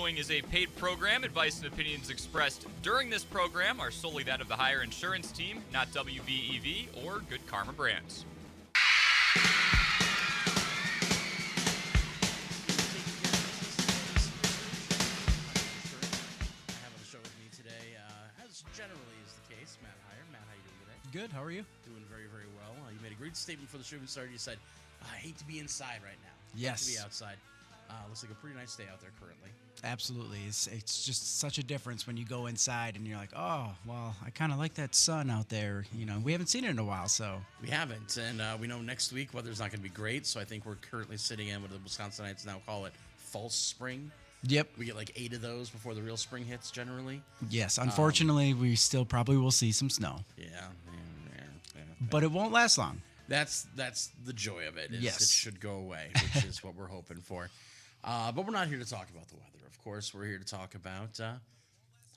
following is a paid program. Advice and opinions expressed during this program are solely that of the Heiar Insurance team, not WVEV or Good Karma Brands. Generally is the case. Matt Heiar. Matt, how you doing today? Good. How are you? Doing very, very well. You made a great statement before the show even started. You said, I hate to be inside right now. Yes. I hate to be outside. Looks like a pretty nice day out there currently. Absolutely. It's just such a difference when you go inside and you're like, oh, well, I kind of like that sun out there. You know, we haven't seen it in a while, so. We haven't, and we know next week weather's not going to be great, so I think we're currently sitting in what the Wisconsinites now call it false spring. Yep. We get like 8 of those before the real spring hits generally. Yes. Unfortunately, we still probably will see some snow. Yeah. But it won't last long. That's the joy of it. Yes. It should go away, which is what we're hoping for. But we're not here to talk about the weather, of course. We're here to talk about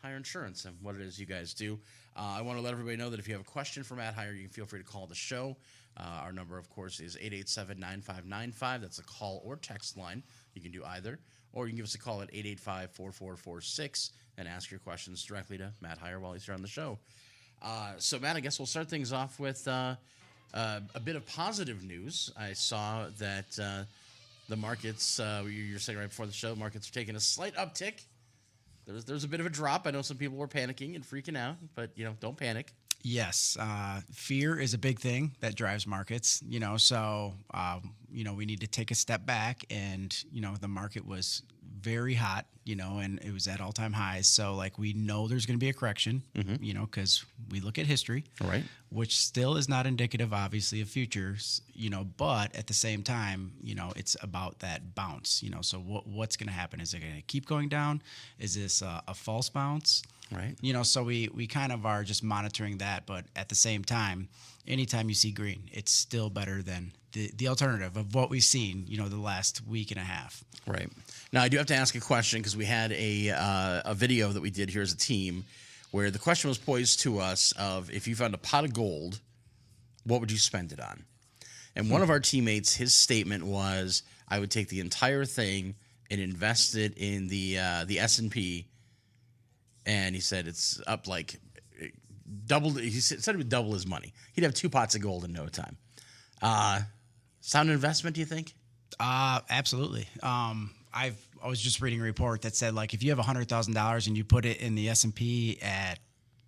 Heiar Insurance and what it is you guys do. I want to let everybody know that if you have a question for Matt Heiar, you can feel free to call the show. Our number, of course, is 887-9595. That's a call or text line. You can do either. Or you can give us a call at 885-4446 and ask your questions directly to Matt Heiar while he's here on the show. So, Matt, I guess we'll start things off with a bit of positive news. I saw that the markets, you were saying right before the show, markets are taking a slight uptick. There's a bit of a drop. I know some people were panicking and freaking out, but, don't panic. Yes. Fear is a big thing that drives markets, so, we need to take a step back and, the market was very hot, and it was at all-time highs. So, we know there's going to be a correction, because we look at history, right, which still is not indicative, obviously, of futures, but at the same time, it's about that bounce, so what's going to happen? Is it going to keep going down? Is this a false bounce? Right. So we kind of are just monitoring that, but at the same time, anytime you see green, it's still better than the alternative of what we've seen, the last week and a half. Right. Now, I do have to ask a question because we had a video that we did here as a team where the question was posed to us of if you found a pot of gold, what would you spend it on? And one of our teammates, his statement was, I would take the entire thing and invest it in the S&P. And he said it's up like double. He said it would double his money. He'd have 2 pots of gold in no time. Sound investment, do you think? Absolutely. I was just reading a report that said if you have $100,000 and you put it in the S&P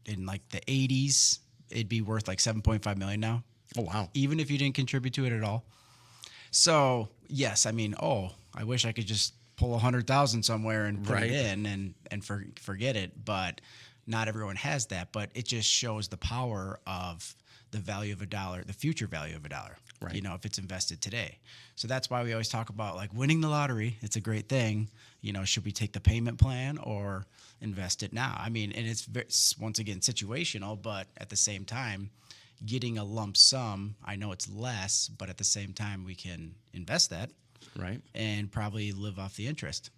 in the 80s, it'd be worth $7.5 million now. Oh wow! Even if you didn't contribute to it at all. So yes, I wish I could just pull 100,000 somewhere and put it in and forget it, but not everyone has that. But it just shows the power of the value of a dollar, the future value of a dollar. Right. If it's invested today. So that's why we always talk about winning the lottery. It's a great thing. Should we take the payment plan or invest it now? And it's once again situational, but at the same time, getting a lump sum, I know it's less, but at the same time, we can invest that. Right. And probably live off the interest.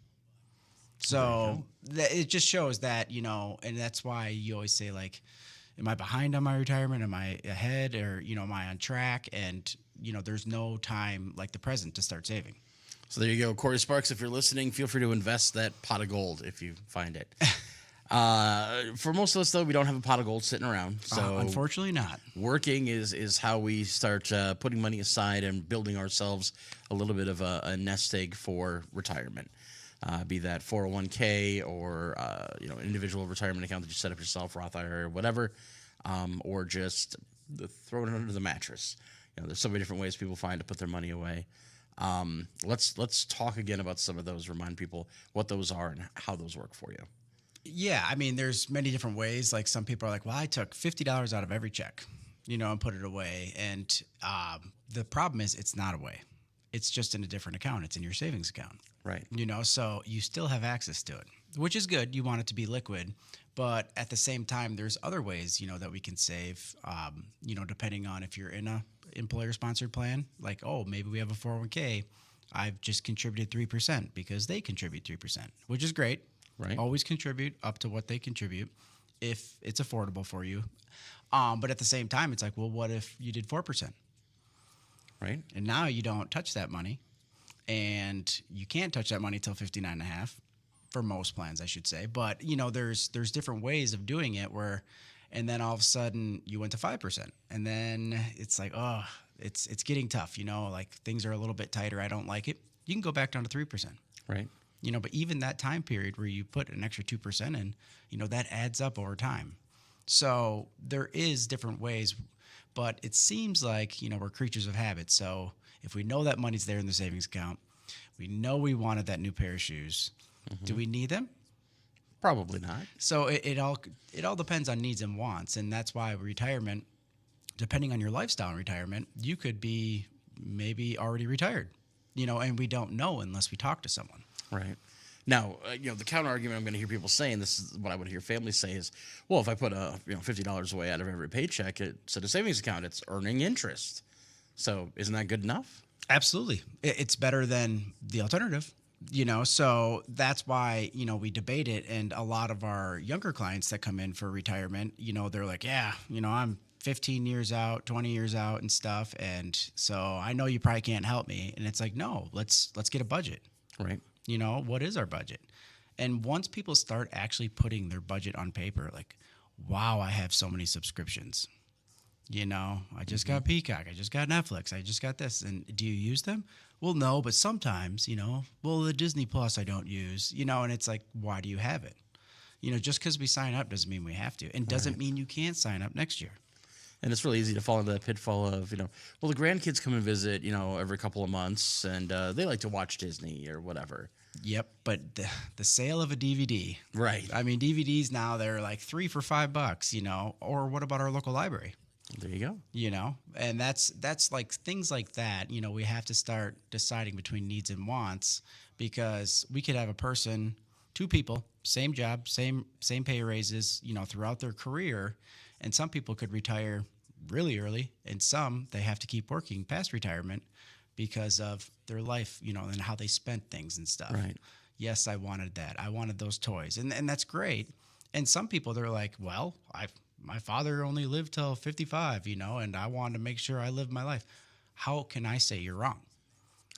So it just shows that, and that's why you always say, am I behind on my retirement? Am I ahead? Or, am I on track? And, there's no time like the present to start saving. So there you go. Corey Sparks, if you're listening, feel free to invest that pot of gold if you find it. For most of us, though, we don't have a pot of gold sitting around. So unfortunately not. Working is how we start putting money aside and building ourselves a little bit of a nest egg for retirement. Be that 401k or an individual retirement account that you set up yourself, Roth IRA or whatever, or just throw it under the mattress. There's so many different ways people find to put their money away. Let's talk again about some of those. Remind people what those are and how those work for you. Yeah, there's many different ways. Some people are like, well, I took $50 out of every check, and put it away. And the problem is it's not away. It's just in a different account. It's in your savings account. Right. So you still have access to it, which is good. You want it to be liquid. But at the same time, there's other ways, that we can save, depending on if you're in a employer-sponsored plan. Maybe we have a 401k. I've just contributed 3% because they contribute 3%, which is great. Right. Always contribute up to what they contribute if it's affordable for you. But at the same time, it's what if you did 4%? Right. And now you don't touch that money, and you can't touch that money till 59.5. for most plans, I should say. But there's different ways of doing it where, and then all of a sudden you went to 5%, and then it's like, oh, it's getting tough. Like things are a little bit tighter. I don't like it. You can go back down to 3%. Right. But even that time period where you put an extra 2% in, that adds up over time. So there is different ways, but it seems like, we're creatures of habit. So if we know that money's there in the savings account, we know we wanted that new pair of shoes. Do we need them? Probably not. So it all depends on needs and wants. And that's why retirement, depending on your lifestyle in retirement, you could be maybe already retired, and we don't know unless we talk to someone. Right. Now, the counter argument I'm going to hear people saying, this is what I would hear families say is, well, if I put $50 away out of every paycheck, it's a savings account, it's earning interest. So isn't that good enough? Absolutely. It's better than the alternative, so that's why, we debate it. And a lot of our younger clients that come in for retirement, they're like, yeah, I'm 15 years out, 20 years out and stuff. And so I know you probably can't help me. And it's like, no, let's get a budget. Right. What is our budget? And once people start actually putting their budget on paper, like, wow, I have so many subscriptions. I just got Peacock. I just got Netflix. I just got this. And do you use them? Well, no, but sometimes, well, the Disney Plus I don't use, and it's like, why do you have it? Just because we sign up doesn't mean we have to, and doesn't mean you can't sign up next year. And it's really easy to fall into that pitfall of, well, the grandkids come and visit, every couple of months, and they like to watch Disney or whatever. Yep, but the sale of a DVD. Right. I mean, DVDs now, they're like $3 for $5, or what about our local library? There you go. And that's like things like that, we have to start deciding between needs and wants, because we could have a person, two people, same job, same pay raises, throughout their career. And some people could retire really early, and some they have to keep working past retirement because of their life, and how they spent things and stuff. Right. Yes, I wanted that. I wanted those toys. And that's great. And some people, they're like, well, my father only lived till 55, and I wanted to make sure I lived my life. How can I say you're wrong?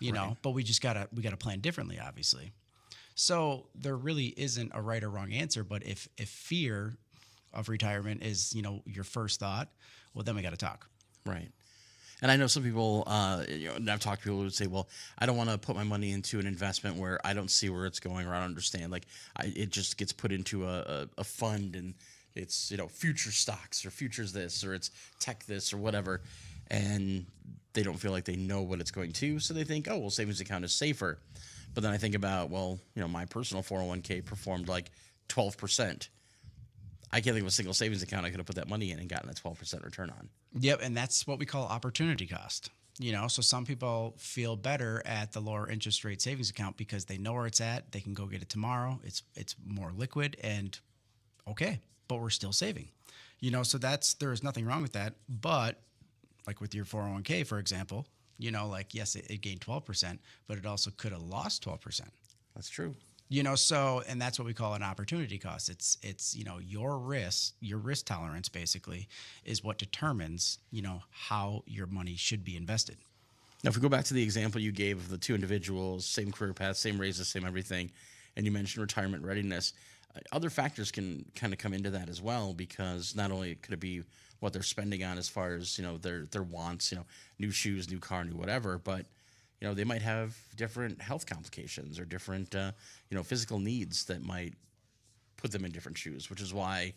Right. But we gotta plan differently, obviously. So there really isn't a right or wrong answer. But if fear of retirement is, your first thought, well, then we got to talk. Right. And I know some people, and I've talked to people who would say, well, I don't want to put my money into an investment where I don't see where it's going or I don't understand. Like it just gets put into a fund, and it's, future stocks or futures this, or it's tech this or whatever. And they don't feel like they know what it's going to. So they think, oh, well, savings account is safer. But then I think about, well, my personal 401k performed like 12%. I can't think of a single savings account I could have put that money in and gotten a 12% return on. Yep, and that's what we call opportunity cost. So some people feel better at the lower interest rate savings account because they know where it's at. They can go get it tomorrow. It's more liquid, and okay, but we're still saving. So there's nothing wrong with that. But like with your 401k, for example, yes, it gained 12%, but it also could have lost 12%. That's true. So, and that's what we call an opportunity cost. It's your risk tolerance basically is what determines, how your money should be invested. Now, if we go back to the example you gave of the two individuals, same career path, same raises, same everything, and you mentioned retirement readiness, other factors can kind of come into that as well, because not only could it be what they're spending on as far as, their wants, new shoes, new car, new whatever, but they might have different health complications or different, physical needs that might put them in different shoes, which is why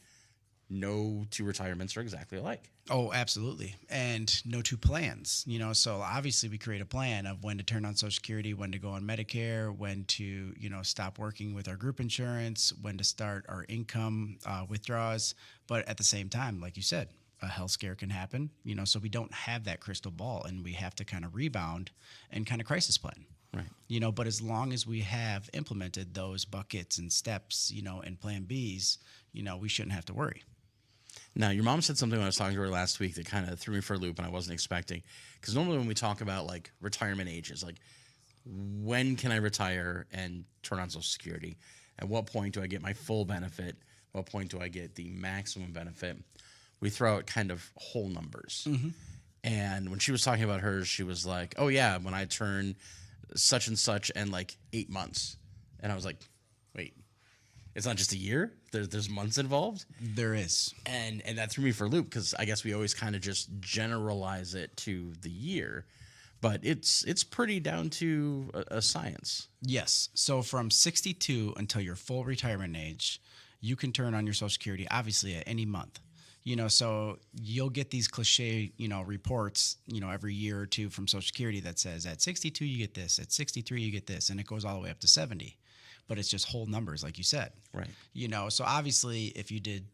no two retirements are exactly alike. Oh, absolutely. And no two plans, so obviously we create a plan of when to turn on Social Security, when to go on Medicare, when to, stop working with our group insurance, when to start our income withdrawals. But at the same time, like you said, a health scare can happen, so we don't have that crystal ball, and we have to kind of rebound and kind of crisis plan. Right. But as long as we have implemented those buckets and steps, and plan Bs, we shouldn't have to worry. Now, your mom said something when I was talking to her last week that kind of threw me for a loop, and I wasn't expecting. Because normally when we talk about like retirement ages, like when can I retire and turn on Social Security? At what point do I get my full benefit? What point do I get the maximum benefit? We throw out kind of whole numbers. Mm-hmm. And when she was talking about hers, she was like, oh, yeah, when I turn such and such and like 8 months. And I was like, wait, it's not just a year. There's months involved. There is. And that threw me for a loop because I guess we always kind of just generalize it to the year. But it's pretty down to a science. Yes. So from 62 until your full retirement age, you can turn on your Social Security, obviously, at any month. So you'll get these cliche, reports, every year or two from Social Security that says at 62 you get this, at 63 you get this, and it goes all the way up to 70. But it's just whole numbers, like you said. Right. So obviously if you did,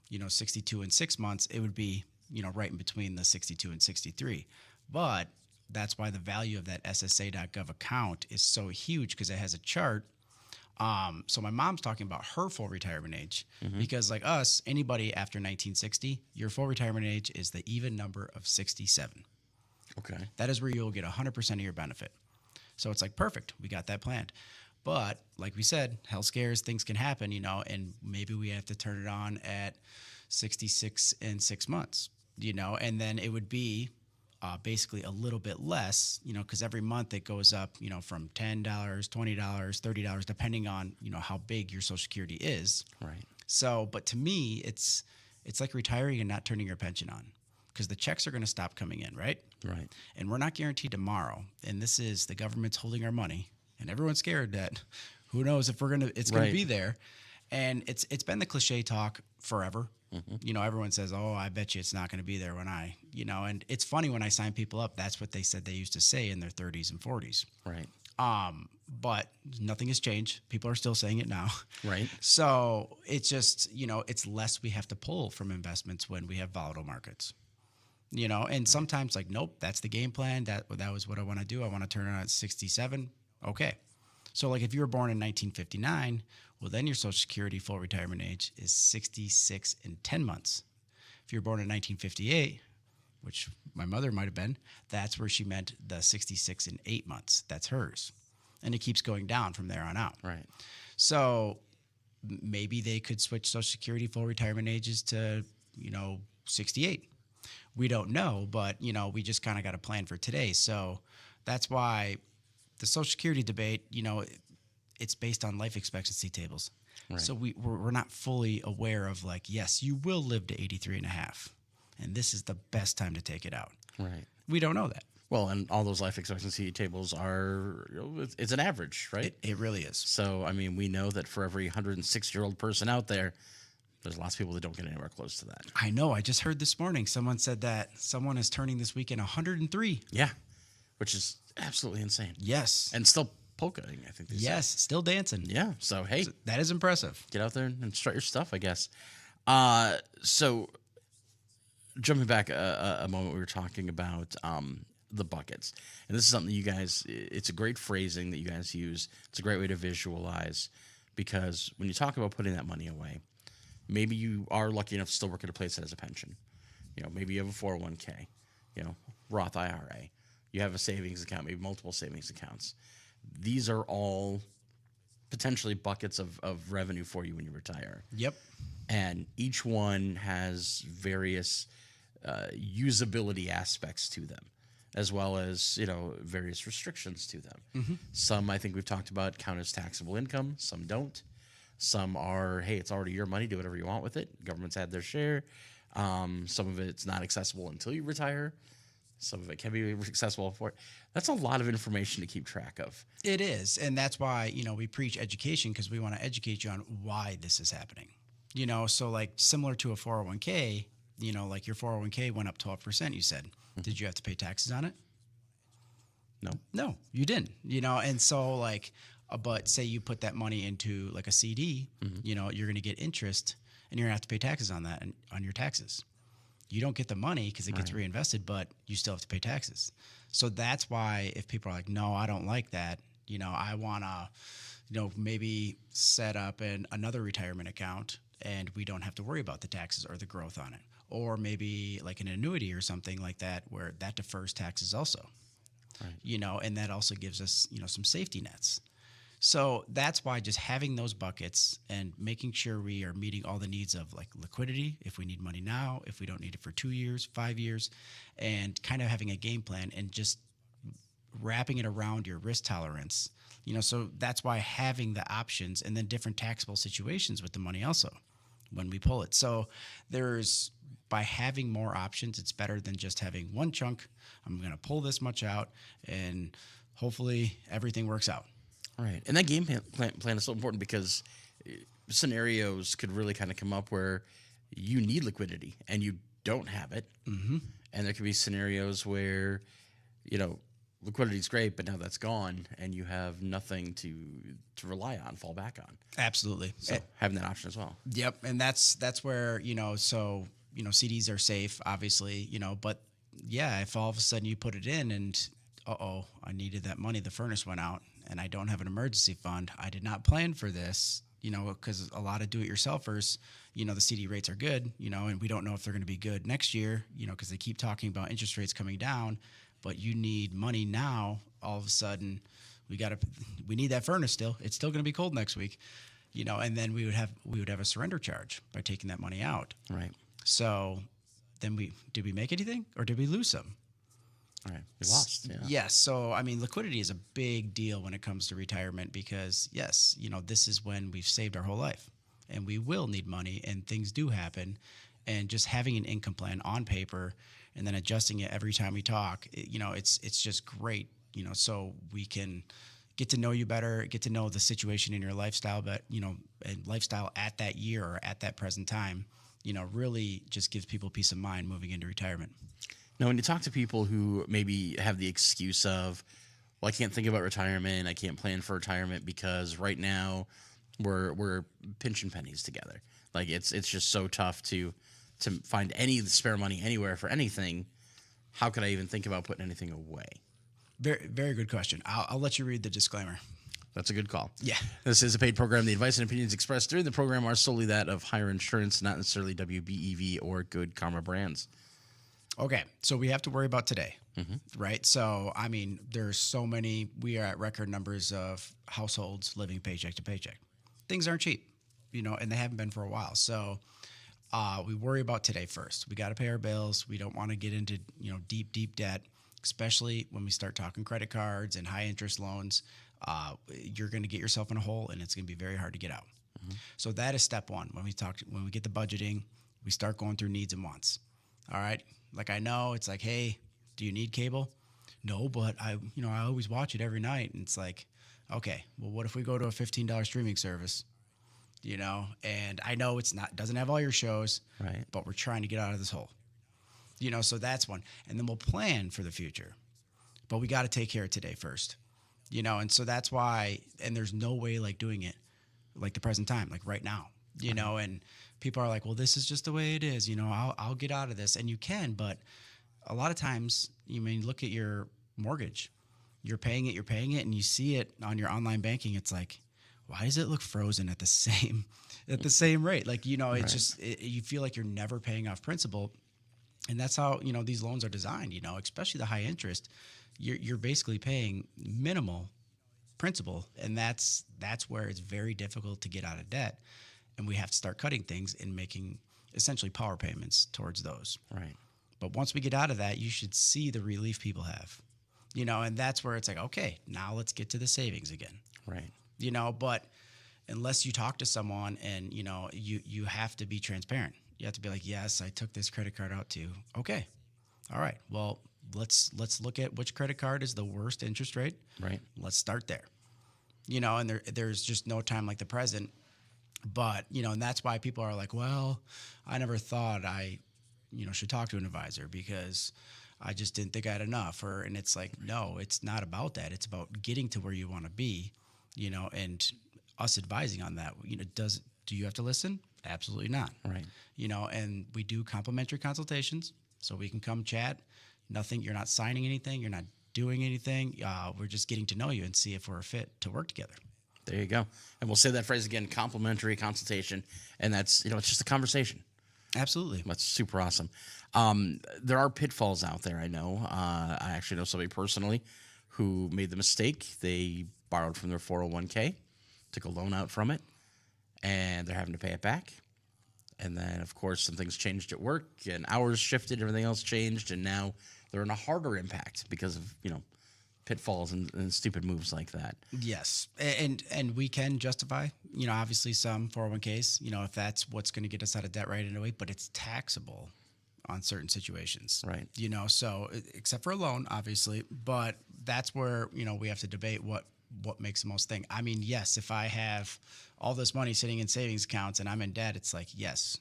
62 in 6 months, it would be, right in between the 62 and 63. But that's why the value of that SSA.gov account is so huge, because it has a chart. So my mom's talking about her full retirement age, because like us, anybody after 1960, your full retirement age is the even number of 67. Okay. That is where you'll get 100% of your benefit. So it's like, perfect. We got that planned. But like we said, health scares, things can happen, and maybe we have to turn it on at 66 in 6 months, and then it would be basically a little bit less, because every month it goes up, from $10, $20, $30, depending on, how big your Social Security is. Right. So, but to me, it's like retiring and not turning your pension on, because the checks are going to stop coming in, right? Right. And we're not guaranteed tomorrow. And this is the government's holding our money, and everyone's scared that who knows if it's going to be there. And it's been the cliche talk forever. Everyone says, oh, I bet you it's not going to be there when and it's funny when I sign people up, that's what they said they used to say in their 30s and 40s. Right. But nothing has changed. People are still saying it now. Right. So it's just, it's less we have to pull from investments when we have volatile markets. And sometimes like, nope, that's the game plan. That was what I want to do. I want to turn it on at 67. Okay. So like if you were born in 1959, well, then your Social Security full retirement age is 66 in 10 months. If you're born in 1958, which my mother might have been, that's where she meant the 66 in 8 months. That's hers. And it keeps going down from there on out. Right. So maybe they could switch Social Security full retirement ages to, 68. We don't know, but, we just kind of got a plan for today. So that's why the Social Security debate, it's based on life expectancy tables. Right. So we're not fully aware of like, yes, you will live to 83 and a half, and this is the best time to take it out. Right. We don't know that. Well, and all those life expectancy tables are, it's an average, right? It really is. So, I mean, we know that for every 106-year-old person out there, there's lots of people that don't get anywhere close to that. I know. I just heard this morning, someone said that someone is turning this weekend 103. Yeah, which is absolutely insane. Yes. And still polkaing, I think they say. Still dancing. Yeah, so hey. So that is impressive. Get out there and strut your stuff, I guess. So jumping back a moment, we were talking about the buckets. And this is something you guys, it's a great phrasing that you guys use. It's a great way to visualize, because when you talk about putting that money away, maybe you are lucky enough to still work at a place that has a pension. Maybe you have a 401k, Roth IRA. You have a savings account, maybe multiple savings accounts. These are all potentially buckets of revenue for you when you retire. Yep. And each one has various usability aspects to them, as well as, various restrictions to them. Mm-hmm. Some, I think we've talked about, count as taxable income. Some don't. Some are, hey, it's already your money. Do whatever you want with it. Government's had their share. Some of it's not accessible until you retire. Some of it can be accessible for it. That's a lot of information to keep track of. It is. And that's why, we preach education, because we want to educate you on why this is happening. So like similar to a 401k, like your 401k went up 12%, you said. Mm-hmm. Did you have to pay taxes on it? No, you didn't. And so like, but say you put that money into like a CD, mm-hmm. You're going to get interest, and you're going to have to pay taxes on that and on your taxes. You don't get the money because it gets reinvested, but you still have to pay taxes. So that's why if people are like, no, I don't like that, I want to, maybe set up another retirement account, and we don't have to worry about the taxes or the growth on it. Or maybe like an annuity or something like that, where that defers taxes also, and that also gives us, some safety nets. So that's why just having those buckets and making sure we are meeting all the needs of like liquidity, if we need money now, if we don't need it for 2 years, 5 years, and kind of having a game plan and just wrapping it around your risk tolerance, So that's why having the options and then different taxable situations with the money also when we pull it. So by having more options, it's better than just having one chunk. I'm going to pull this much out and hopefully everything works out. Right. And that game plan is so important because scenarios could really kind of come up where you need liquidity and you don't have it. Mm-hmm. And there could be scenarios where, liquidity is great, but now that's gone and you have nothing to rely on, fall back on. Absolutely. So having that option as well. Yep. And that's where, CDs are safe, obviously, but yeah, if all of a sudden you put it in and, I needed that money, the furnace went out and I don't have an emergency fund. I did not plan for this, because a lot of do-it-yourselfers, the CD rates are good, and we don't know if they're going to be good next year, because they keep talking about interest rates coming down, but you need money now. All of a sudden, we need that furnace still. It's still going to be cold next week, and then we would have a surrender charge by taking that money out. Right. So then did we make anything or did we lose some? All right. We lost. Yeah. Yes. So, liquidity is a big deal when it comes to retirement because, yes, this is when we've saved our whole life and we will need money and things do happen. And just having an income plan on paper and then adjusting it every time we talk, it's just great, so we can get to know you better, get to know the situation in your lifestyle, but, and lifestyle at that year or at that present time, really just gives people peace of mind moving into retirement. Now, when you talk to people who maybe have the excuse of, well, I can't think about retirement, I can't plan for retirement because right now we're pinching pennies together. Like it's just so tough to find any spare money anywhere for anything. How could I even think about putting anything away? Very, very good question. I'll let you read the disclaimer. That's a good call. Yeah. This is a paid program. The advice and opinions expressed during the program are solely that of Heiar Insurance, not necessarily WBEV or Good Karma Brands. Okay, so we have to worry about today, right? So, there's so many, we are at record numbers of households living paycheck to paycheck. Things aren't cheap, and they haven't been for a while. So we worry about today first. We got to pay our bills. We don't want to get into, deep, deep debt, especially when we start talking credit cards and high interest loans. You're going to get yourself in a hole and it's going to be very hard to get out. Mm-hmm. So that is step one. When we get the budgeting, we start going through needs and wants. All right. Like I know it's like, hey, do you need cable? No, but I always watch it every night. And it's like, okay, well, what if we go to a $15 streaming service? And I know doesn't have all your shows, right? But we're trying to get out of this hole. So that's one. And then we'll plan for the future. But we got to take care of today first. And so that's why, and there's no way like doing it like the present time, like right now, and people are like, well, this is just the way it is. I'll get out of this. And you can, but a lot of times, look at your mortgage. You're paying it, and you see it on your online banking. It's like, why does it look frozen at the same rate? Like, it's right. just, you feel like you're never paying off principal. And that's how, these loans are designed, especially the high interest. You're basically paying minimal principal. And that's where it's very difficult to get out of debt. And we have to start cutting things and making essentially power payments towards those. Right. But once we get out of that, you should see the relief people have, and that's where it's like, okay, now let's get to the savings again. Right. But unless you talk to someone and, you have to be transparent. You have to be like, yes, I took this credit card out too. Okay. All right. Well, let's look at which credit card is the worst interest rate. Right. Let's start there. And there's just no time like the present. But, and that's why people are like, well, I never thought I, should talk to an advisor because I just didn't think I had enough. And it's like, no, it's not about that. It's about getting to where you want to be, and us advising on that. Do you have to listen? Absolutely not. Right. And we do complimentary consultations so we can come chat. Nothing, you're not signing anything. You're not doing anything. We're just getting to know you and see if we're a fit to work together. There you go. And we'll say that phrase again, complimentary consultation. And that's, it's just a conversation. Absolutely. That's super awesome. There are pitfalls out there. I know. I actually know somebody personally who made the mistake. They borrowed from their 401k, took a loan out from it, and they're having to pay it back. And then, of course, some things changed at work and hours shifted, everything else changed. And now they're in a harder impact because of, pitfalls and stupid moves like that. Yes, and we can justify, obviously some 401ks, if that's what's going to get us out of debt right away, but it's taxable on certain situations, Right. So except for a loan, obviously, but that's where we have to debate what makes the most thing. I mean, yes, if I have all this money sitting in savings accounts and I'm in debt, it's like, yes,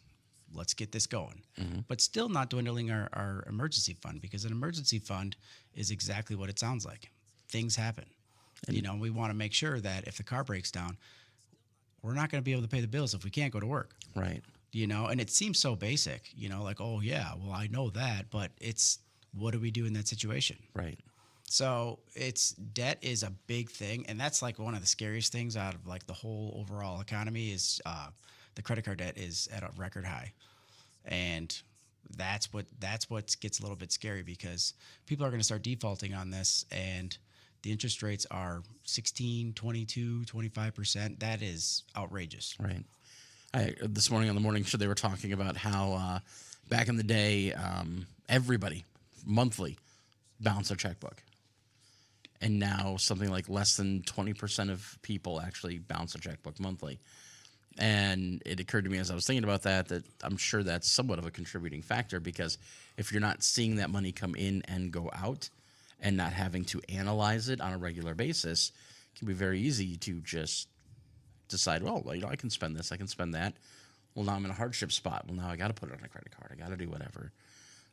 let's get this going, but still not dwindling our emergency fund, because an emergency fund is exactly what it sounds like. Things happen. And, we want to make sure that if the car breaks down, we're not going to be able to pay the bills if we can't go to work. Right. And it seems so basic, like, oh yeah, well, I know that, but it's, what do we do in that situation? Right. So debt is a big thing. And that's like one of the scariest things out of like the whole overall economy is, the credit card debt is at a record high. And that's what gets a little bit scary, because people are going to start defaulting on this, and the interest rates are 16, 22, 25%. That is outrageous. Right. This morning on the morning show, they were talking about how back in the day, everybody monthly balanced their checkbook. And now something like less than 20% of people actually balance their checkbook monthly. And it occurred to me as I was thinking about that I'm sure that's somewhat of a contributing factor, because if you're not seeing that money come in and go out and not having to analyze it on a regular basis, it can be very easy to just decide, well, I can spend this, I can spend that. Well, now I'm in a hardship spot. Well, now I got to put it on a credit card. I got to do whatever.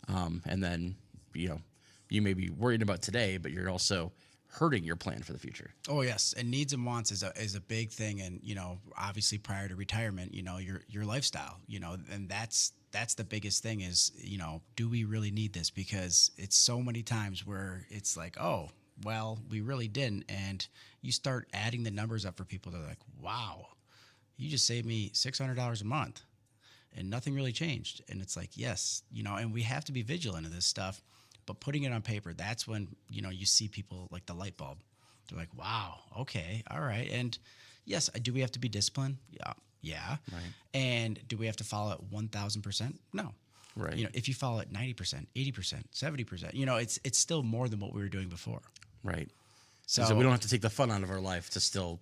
And then, you may be worried about today, but you're also hurting your plan for the future. Oh yes, and needs and wants is a big thing, and obviously prior to retirement, your lifestyle, and that's the biggest thing is, do we really need this? Because it's so many times where it's like, oh, well, we really didn't, and you start adding the numbers up for people. They're like, wow, you just saved me $600 a month, and nothing really changed. And it's like, yes, and we have to be vigilant of this stuff. But putting it on paper, that's when, you see people like the light bulb. They're like, wow, okay, all right. And yes, do we have to be disciplined? Yeah. Right. And do we have to follow it 1,000%? No. Right. If you follow it 90%, 80%, 70%, it's still more than what we were doing before. Right. So we don't have to take the fun out of our life to still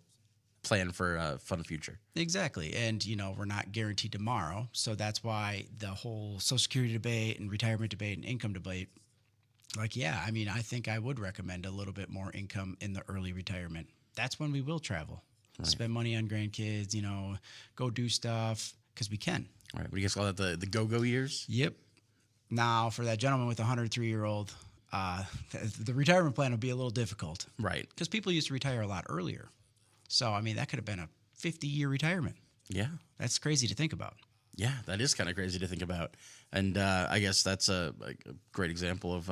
plan for a fun future. Exactly. And, we're not guaranteed tomorrow. So that's why the whole Social Security debate and retirement debate and income debate, like, yeah, I mean, I think I would recommend a little bit more income in the early retirement. That's when we will travel, spend money on grandkids, go do stuff, because we can. All right. What do you guys call that? The go-go years? Yep. Now, for that gentleman with a 103-year-old, the retirement plan will be a little difficult. Right. Because people used to retire a lot earlier. So, I mean, that could have been a 50-year retirement. Yeah. That's crazy to think about. Yeah, that is kind of crazy to think about. And I guess that's a great example of,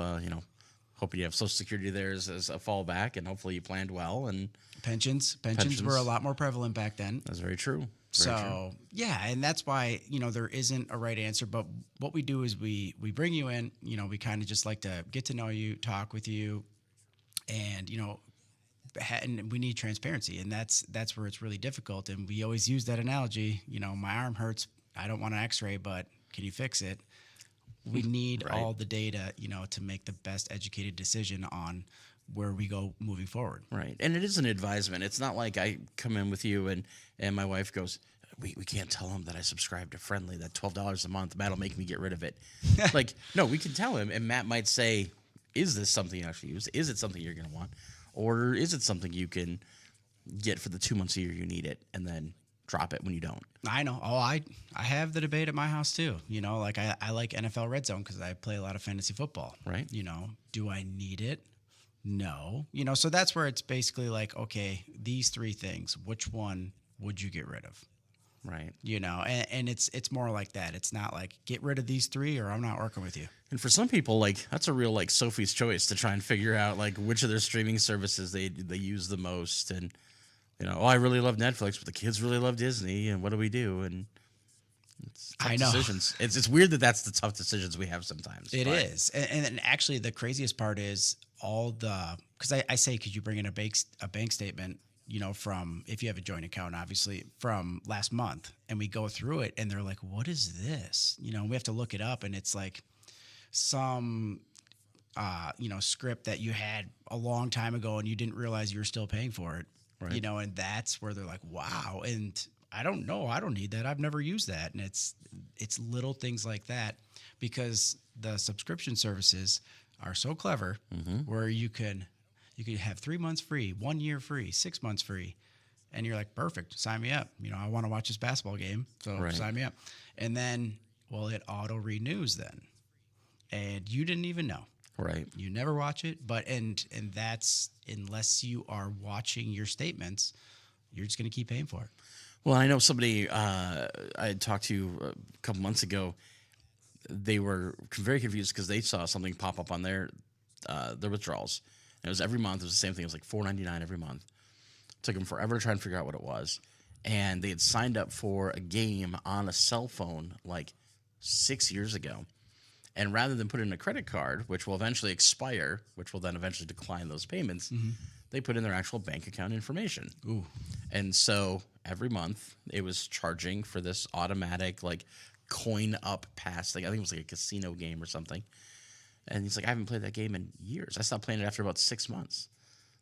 hoping you have Social Security there as a fallback, and hopefully you planned well. And Pensions were a lot more prevalent back then. That's very true. Yeah, and that's why, there isn't a right answer. But what we do is we bring you in, we kind of just like to get to know you, talk with you, and, and we need transparency. And that's where it's really difficult. And we always use that analogy, my arm hurts. I don't want an x-ray, but can you fix it? We need all the data, to make the best educated decision on where we go moving forward. Right. And it is an advisement. It's not like I come in with you and my wife goes, we can't tell him that I subscribe to Friendly, that $12 a month. Matt'll make me get rid of it. Like, no, we can tell him. And Matt might say, is this something you actually use? Is it something you're going to want? Or is it something you can get for the 2 months a year you need it and then drop it when you don't? I know. Oh, I have the debate at my house too. Like I like NFL Red Zone because I play a lot of fantasy football. Right. Do I need it? No. So that's where it's basically like, okay, these three things, which one would you get rid of? Right. And it's more like that. It's not like get rid of these three or I'm not working with you. And for some people, like that's a real like Sophie's choice to try and figure out like which of their streaming services they use the most. And I really love Netflix, but the kids really love Disney, and what do we do? And it's tough decisions. It's weird that that's the tough decisions we have sometimes. It is. And actually the craziest part is because I say, could you bring in a bank statement, from, if you have a joint account, obviously, from last month, and we go through it, and they're like, what is this? We have to look it up, and it's like some script that you had a long time ago and you didn't realize you were still paying for it. Right. And that's where they're like, wow. And I don't know. I don't need that. I've never used that. And it's little things like that, because the subscription services are so clever where you could have 3 months free, 1 year free, 6 months free. And you're like, perfect, sign me up. I want to watch this basketball game. So sign me up. And then, it auto renews then. And you didn't even know. Right. You never watch it, and that's, unless you are watching your statements, you're just going to keep paying for it. Well, I know somebody I had talked to a couple months ago. They were very confused because they saw something pop up on their withdrawals. And it was every month. It was the same thing. It was like $4.99 every month. It took them forever to try and figure out what it was. And they had signed up for a game on a cell phone like 6 years ago. And rather than put in a credit card, which will eventually expire, which will then eventually decline those payments, they put in their actual bank account information. Ooh. And so every month it was charging for this automatic like coin up pass. Like I think it was like a casino game or something. And he's like, I haven't played that game in years. I stopped playing it after about 6 months.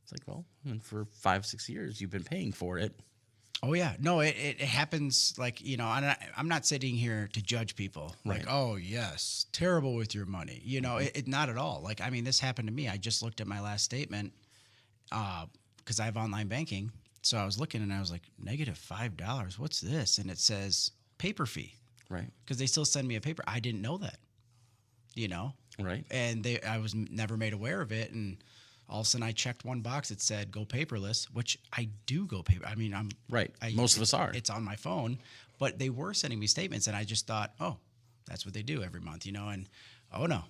It's like, well, and for 5-6 years you've been paying for it. Oh, yeah. No, it happens like, and I'm not sitting here to judge people. Right. Like, oh, yes, terrible with your money. It not at all. Like, I mean, this happened to me. I just looked at my last statement because I have online banking. So I was looking and I was like, -$5. What's this? And it says paper fee. Right. Because they still send me a paper. I didn't know that, Right. And I was never made aware of it. And all of a sudden, I checked one box. It said "go paperless," which I do go paper. I mean, I'm Right. Most of us are. It's on my phone, but they were sending me statements, and I just thought, oh, that's what they do every month, And oh no,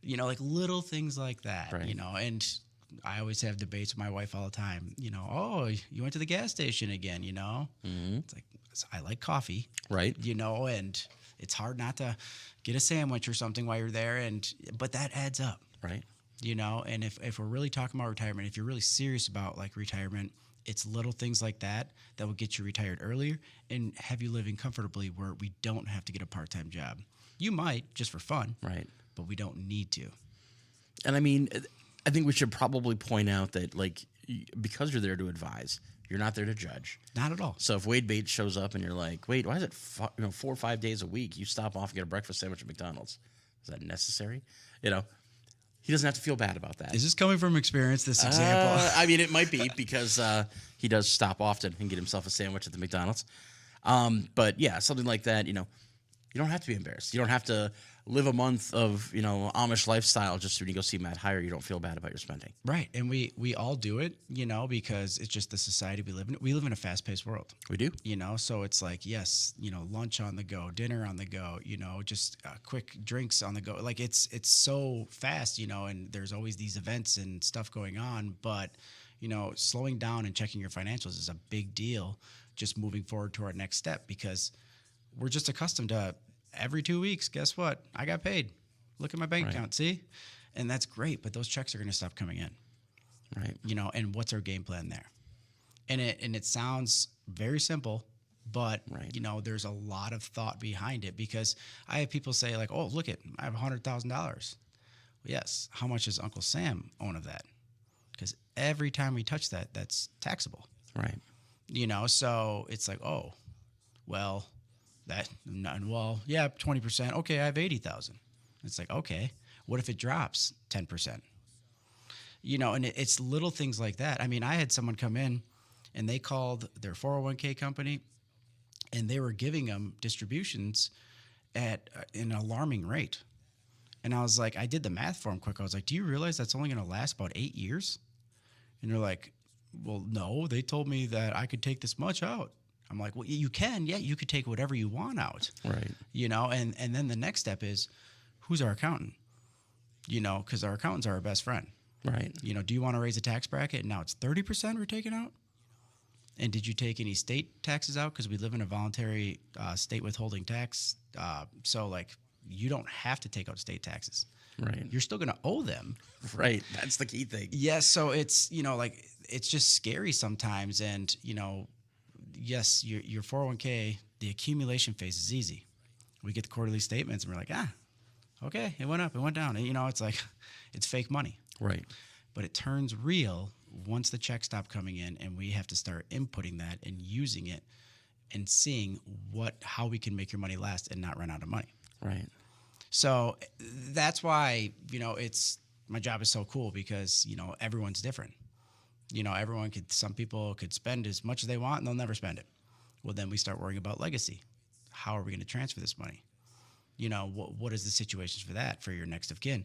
like little things like that, Right. And I always have debates with my wife all the time. Oh, you went to the gas station again. It's like I like coffee, Right. And it's hard not to get a sandwich or something while you're there, but that adds up. Right. And if we're really talking about retirement, if you're really serious about like retirement, it's little things like that will get you retired earlier and have you living comfortably where we don't have to get a part-time job. You might just for fun, Right. but we don't need to. And I mean, I think we should probably point out that like because you're there to advise, you're not there to judge. Not at all. So if Wade Bates shows up and you're like, wait, why is it 4 or 5 days a week you stop off and get a breakfast sandwich at McDonald's? Is that necessary? He doesn't have to feel bad about that. Is this coming from experience, this example? I mean, it might be because he does stop often and get himself a sandwich at the McDonald's. But yeah, something like that, you don't have to be embarrassed. You don't have to live a month of, Amish lifestyle just when you go see Matt Heiar. You don't feel bad about your spending. Right. And we all do it, because it's just the society we live in. We live in a fast-paced world. We do. So it's like, yes, lunch on the go, dinner on the go, just quick drinks on the go. Like it's so fast, and there's always these events and stuff going on. But, slowing down and checking your financials is a big deal just moving forward to our next step, because we're just accustomed to every 2 weeks, guess what? I got paid. Look at my bank account, see? And that's great, but those checks are going to stop coming in. Right. And what's our game plan there? And it sounds very simple, but Right. There's a lot of thought behind it, because I have people say like, "Oh, look I have $100,000." Well, yes, how much does Uncle Sam own of that? Because every time we touch that, that's taxable. Right. So it's like, oh, well, yeah, 20%. Okay, I have 80,000. It's like, okay, what if it drops 10%? And it's little things like that. I mean, I had someone come in and they called their 401k company and they were giving them distributions at an alarming rate. And I was like, I did the math for them quick. I was like, do you realize that's only going to last about 8 years? And they're like, well, no, they told me that I could take this much out. I'm like, well, you can. Yeah, you could take whatever you want out. Right. And then the next step is, who's our accountant? Because our accountants are our best friend. Right. Do you want to raise a tax bracket? And now it's 30% we're taking out? And did you take any state taxes out? Because we live in a voluntary state withholding tax. So, like, you don't have to take out state taxes. Right. You're still going to owe them. Right. That's the key thing. Yes. So it's, it's just scary sometimes. And, yes, your 401k, the accumulation phase is easy. We get the quarterly statements and we're like, Okay, it went up, it went down. And, it's like, it's fake money. Right. But it turns real once the checks stop coming in and we have to start inputting that and using it and seeing how we can make your money last and not run out of money. Right. So that's why, my job is so cool because, everyone's different. Some people could spend as much as they want and they'll never spend it. Well, then we start worrying about legacy. How are we going to transfer this money? What is the situations for that for your next of kin?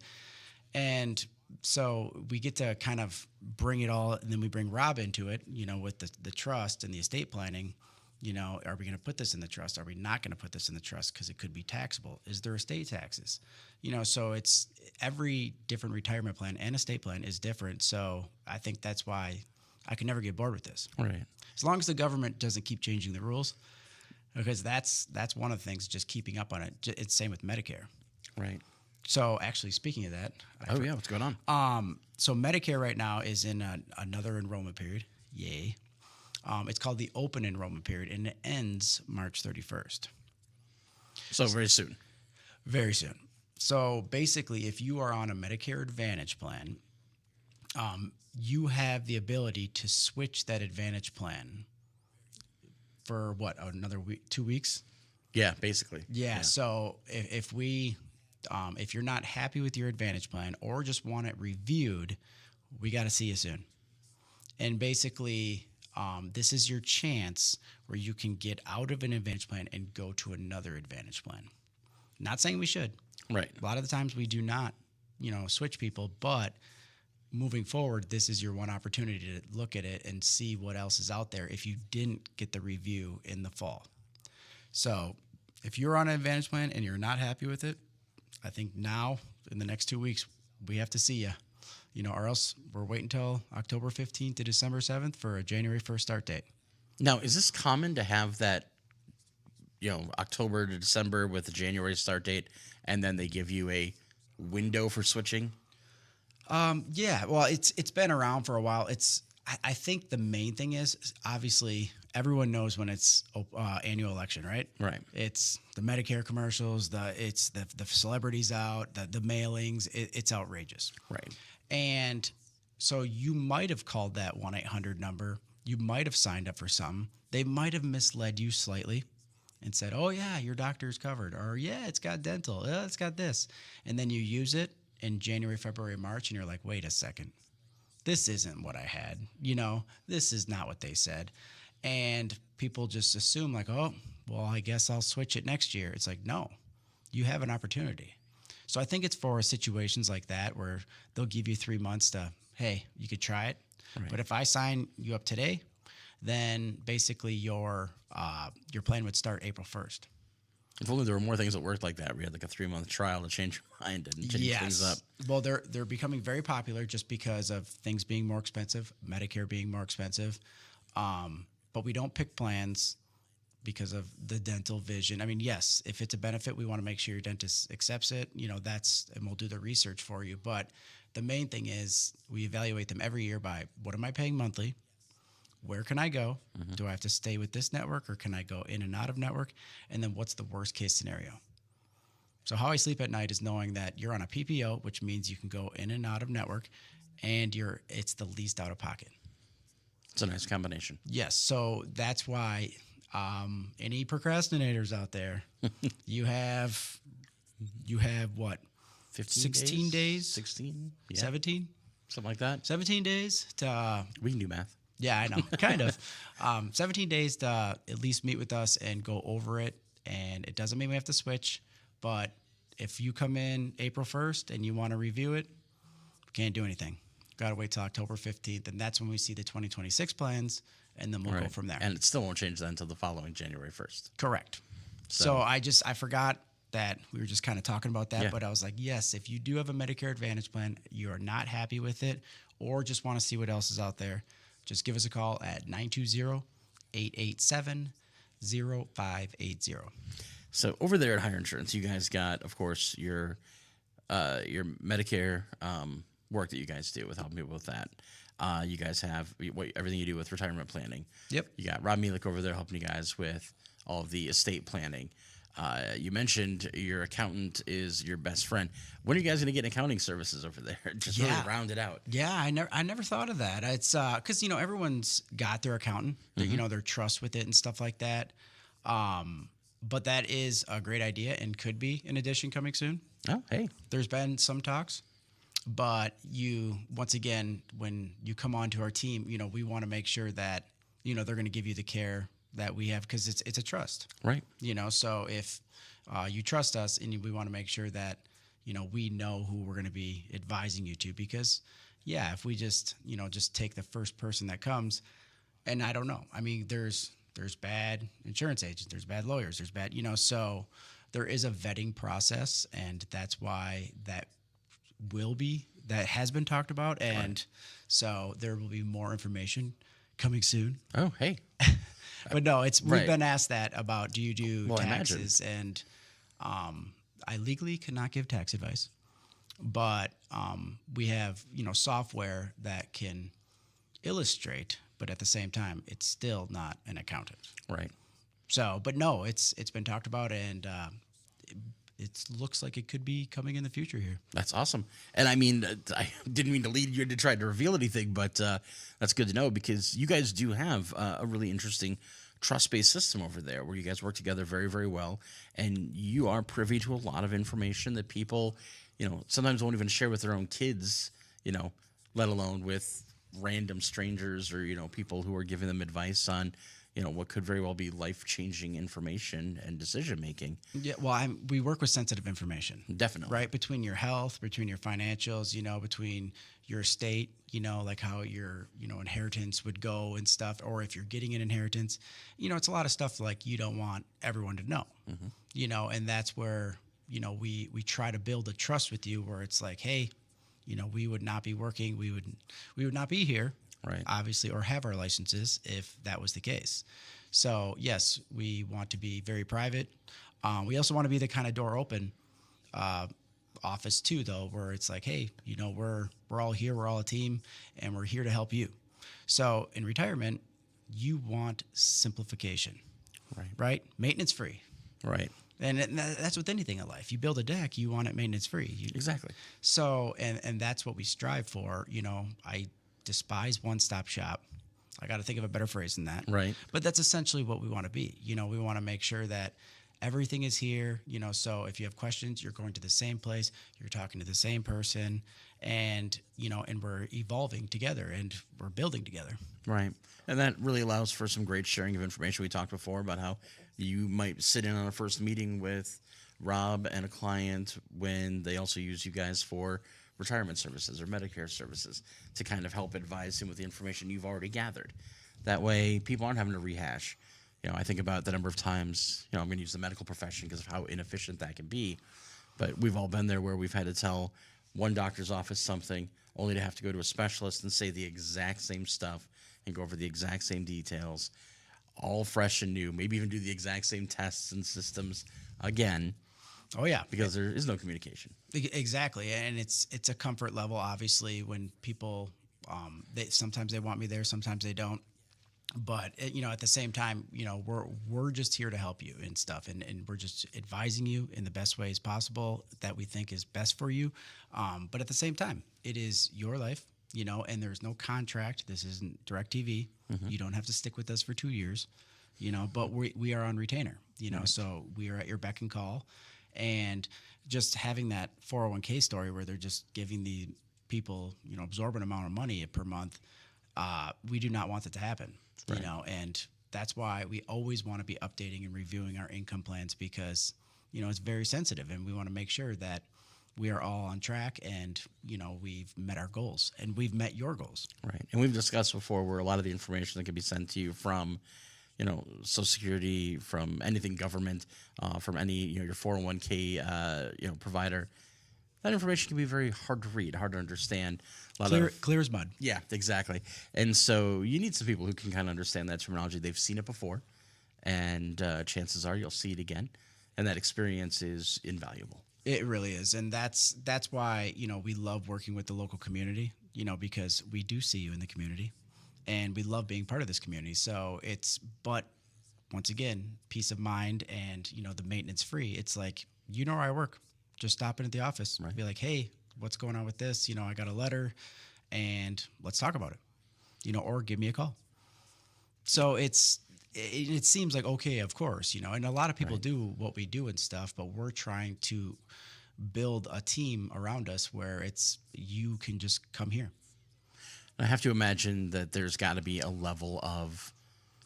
And so we get to kind of bring it all, and then we bring Rob into it, with the trust and the estate planning. Are we going to put this in the trust? Are we not going to put this in the trust because it could be taxable? Is there estate taxes? So it's every different retirement plan and estate plan is different. So I think that's why I can never get bored with this. Right. As long as the government doesn't keep changing the rules, because that's one of the things, just keeping up on it. It's same with Medicare. Right. So actually, speaking of that. What's going on? So Medicare right now is in another enrollment period. Yay. It's called the open enrollment period, and it ends March 31st. So very soon. Very soon. So basically, if you are on a Medicare Advantage plan, you have the ability to switch that Advantage plan for another week, 2 weeks? Yeah, basically. Yeah. So if you're not happy with your Advantage plan or just want it reviewed, we got to see you soon. And basically, this is your chance where you can get out of an Advantage plan and go to another Advantage plan. Not saying we should. Right. A lot of the times we do not, switch people, but moving forward, this is your one opportunity to look at it and see what else is out there if you didn't get the review in the fall. So if you're on an Advantage plan and you're not happy with it, I think now in the next 2 weeks, we have to see you. Or else we're waiting until October 15th to December 7th for a January 1st start date. Now, is this common to have that, October to December with a January start date, and then they give you a window for switching? Yeah, well, it's been around for a while. I think the main thing is, obviously, everyone knows when it's annual election, right? Right. It's the Medicare commercials, it's the celebrities out, the mailings. It's outrageous. Right. And so you might have called that 1-800 number. You might have signed up for something. They might have misled you slightly and said, oh, yeah, your doctor's covered. Or, yeah, it's got dental. Yeah, it's got this. And then you use it in January, February, March, and you're like, wait a second. This isn't what I had. This is not what they said. And people just assume like, oh, well, I guess I'll switch it next year. It's like, no, you have an opportunity. So I think it's for situations like that where they'll give you 3 months to, hey, you could try it. Right. But if I sign you up today, then basically your plan would start April 1st. If only there were more things that worked like that. We had like a 3-month trial to change your mind and change things up. Well, they're becoming very popular just because of things being more expensive, Medicare being more expensive. But we don't pick plans because of the dental vision. I mean, yes, if it's a benefit, we want to make sure your dentist accepts it. And we'll do the research for you. But the main thing is we evaluate them every year by what am I paying monthly? Where can I go? Mm-hmm. Do I have to stay with this network or can I go in and out of network? And then what's the worst case scenario? So how I sleep at night is knowing that you're on a PPO, which means you can go in and out of network and it's the least out of pocket. It's a nice combination. Yes. So that's why any procrastinators out there, you have what? 16 days? 16? Yeah. 17? Something like that. 17 days to... we can do math. Yeah, I know. Kind of. 17 days to at least meet with us and go over it. And it doesn't mean we have to switch. But if you come in April 1st and you want to review it, we can't do anything. Got to wait till October 15th. And that's when we see the 2026 plans. And then we'll go from there. And it still won't change that until the following January 1st. Correct. So I forgot that we were just kind of talking about that. Yeah. But I was like, yes, if you do have a Medicare Advantage plan, you are not happy with it, or just want to see what else is out there, just give us a call at 920-887-0580. So over there at Heiar Insurance, you guys got, of course, your Medicare work that you guys do with helping people with that. You guys have everything you do with retirement planning. Yep. You got Rob Mielek over there helping you guys with all of the estate planning. You mentioned your accountant is your best friend. When are you guys going to get accounting services over there? Just really round it out. Yeah, I never thought of that. It's because everyone's got their accountant, their trust with it and stuff like that. But that is a great idea and could be an addition coming soon. Oh, hey. There's been some talks, but once again, when you come onto our team, we want to make sure that they're going to give you the care that we have, because it's a trust, Right. So if you trust us, and we want to make sure that we know who we're going to be advising you to, because if we just take the first person that comes, and I don't know, I mean, there's bad insurance agents, there's bad lawyers, there's bad, so there is a vetting process, and that's why that has been talked about, and so there will be more information coming soon. Oh, hey. But no, we've Right. been asked that about, do you do Well, taxes? And I legally cannot give tax advice, but we have software that can illustrate, but at the same time, it's still not an accountant. Right. So, but no, it's been talked about, and it looks like it could be coming in the future here. That's awesome. And I mean, I didn't mean to lead you to try to reveal anything, but that's good to know, because you guys do have a really interesting trust-based system over there where you guys work together very, very well. And you are privy to a lot of information that people, sometimes won't even share with their own kids, let alone with random strangers or, people who are giving them advice on, what could very well be life-changing information and decision-making. Yeah, well, we work with sensitive information. Definitely. Right? Between your health, between your financials, between your estate, like how your, inheritance would go and stuff, or if you're getting an inheritance, it's a lot of stuff like you don't want everyone to know, and that's where, we try to build a trust with you where it's like, hey, we would not be working, we would not be here. Right. Obviously, or have our licenses if that was the case. So yes, we want to be very private. We also want to be the kind of door open office too, though, where it's like, hey, we're all here, we're all a team, and we're here to help you. So in retirement, you want simplification, right? Maintenance free, Right. and that's with anything in life. You build a deck, you want it maintenance free. Exactly. So and that's what we strive for. I despise one-stop shop. I got to think of a better phrase than that. Right. But that's essentially what we want to be. We want to make sure that everything is here, so if you have questions, you're going to the same place, you're talking to the same person, and, and we're evolving together and we're building together. Right. And that really allows for some great sharing of information. We talked before about how you might sit in on a first meeting with Rob and a client when they also use you guys for retirement services or Medicare services to kind of help advise him with the information you've already gathered. That way, people aren't having to rehash. I think about the number of times, I'm going to use the medical profession because of how inefficient that can be. But we've all been there where we've had to tell one doctor's office something only to have to go to a specialist and say the exact same stuff and go over the exact same details, all fresh and new, maybe even do the exact same tests and systems again. Oh yeah, because there is no communication. Exactly, and it's a comfort level. Obviously, when people, sometimes they want me there, sometimes they don't. But at the same time, we're just here to help you and stuff, and we're just advising you in the best ways possible that we think is best for you. But at the same time, it is your life, and there's no contract. This isn't DirecTV. You don't have to stick with us for 2 years, But we are on retainer, so we are at your beck and call. And just having that 401k story where they're just giving the people, absorbent amount of money per month, we do not want that to happen, and that's why we always want to be updating and reviewing our income plans, because, it's very sensitive, and we want to make sure that we are all on track and, we've met our goals and we've met your goals. Right. And we've discussed before where a lot of the information that can be sent to you from Social Security, from anything government, from any, your 401k, provider, that information can be very hard to read, hard to understand. Clear as mud. Yeah, exactly. And so you need some people who can kind of understand that terminology. They've seen it before, and chances are you'll see it again, and that experience is invaluable. It really is, and that's why we love working with the local community, because we do see you in the community. And we love being part of this community. So but once again, peace of mind and, the maintenance free. It's like, where I work, just stop in at the office, Right. be like, hey, what's going on with this? I got a letter and let's talk about it, or give me a call. So it seems like, okay, of course, and a lot of people Right. do what we do and stuff, but we're trying to build a team around us where you can just come here. I have to imagine that there's got to be a level of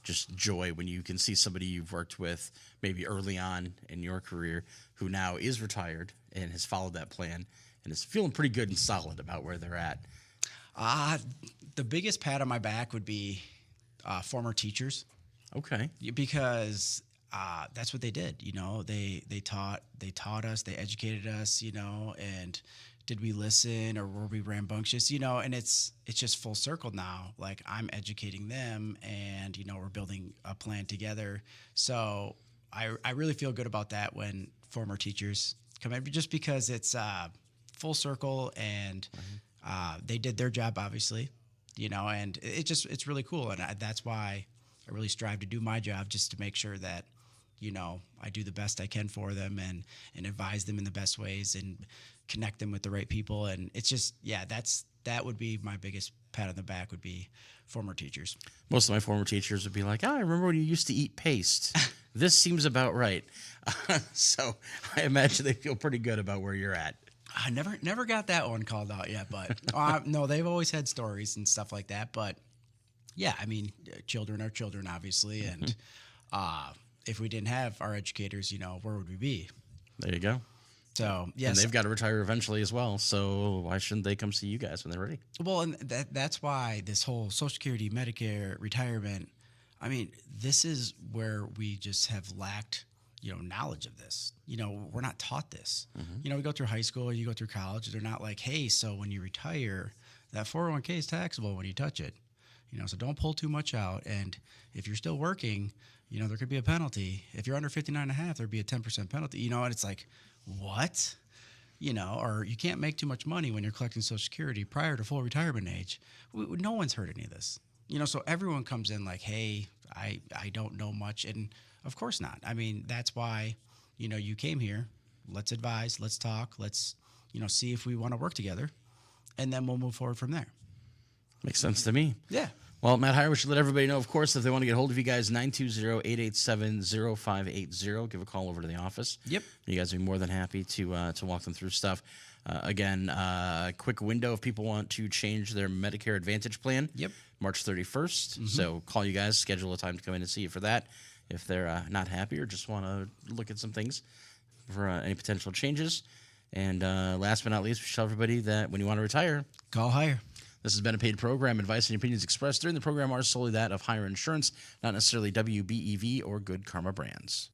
just joy when you can see somebody you've worked with maybe early on in your career who now is retired and has followed that plan and is feeling pretty good and solid about where they're at. The biggest pat on my back would be former teachers, Okay. because that's what they did. They taught us, they educated us, and did we listen or were we rambunctious? And it's just full circle now. Like, I'm educating them, and we're building a plan together. So I really feel good about that when former teachers come in, just because it's full circle, and they did their job, obviously, and it's really cool. And that's why I really strive to do my job, just to make sure that I do the best I can for them and advise them in the best ways and connect them with the right people. And it's just, that would be my biggest pat on the back, would be former teachers. Most of my former teachers would be like, I remember when you used to eat paste. This seems about right. So I imagine they feel pretty good about where you're at. I never got that one called out yet, but no, they've always had stories and stuff like that. But yeah, I mean, children are children, obviously. And if we didn't have our educators, where would we be? There you go. So, yes. And they've got to retire eventually as well. So why shouldn't they come see you guys when they're ready? Well, and that's why this whole Social Security, Medicare, retirement, I mean, this is where we just have lacked, knowledge of this. We're not taught this. We go through high school, you go through college, they're not like, hey, so when you retire, that 401k is taxable when you touch it. So don't pull too much out. And if you're still working, there could be a penalty. If you're under 59 and a half, there'd be a 10% penalty, and it's like, what? Or you can't make too much money when you're collecting Social Security prior to full retirement age. No one's heard any of this. So everyone comes in like, hey, I don't know much. And of course not. I mean, that's why, you came here. Let's advise, let's talk, let's, see if we want to work together, and then we'll move forward from there. Makes sense to me. Yeah. Well, Matt Heiar, we should let everybody know, of course, if they want to get a hold of you guys, 920-887-0580. Give a call over to the office. Yep. You guys will be more than happy to walk them through stuff. Again, quick window if people want to change their Medicare Advantage plan. Yep. March 31st. So call you guys, schedule a time to come in and see you for that. If they're not happy or just want to look at some things for any potential changes. And last but not least, we should tell everybody that when you want to retire, Call Heiar. this has been a paid program. Advice and opinions expressed during the program are solely that of Heiar Insurance, not necessarily WBEV or Good Karma Brands.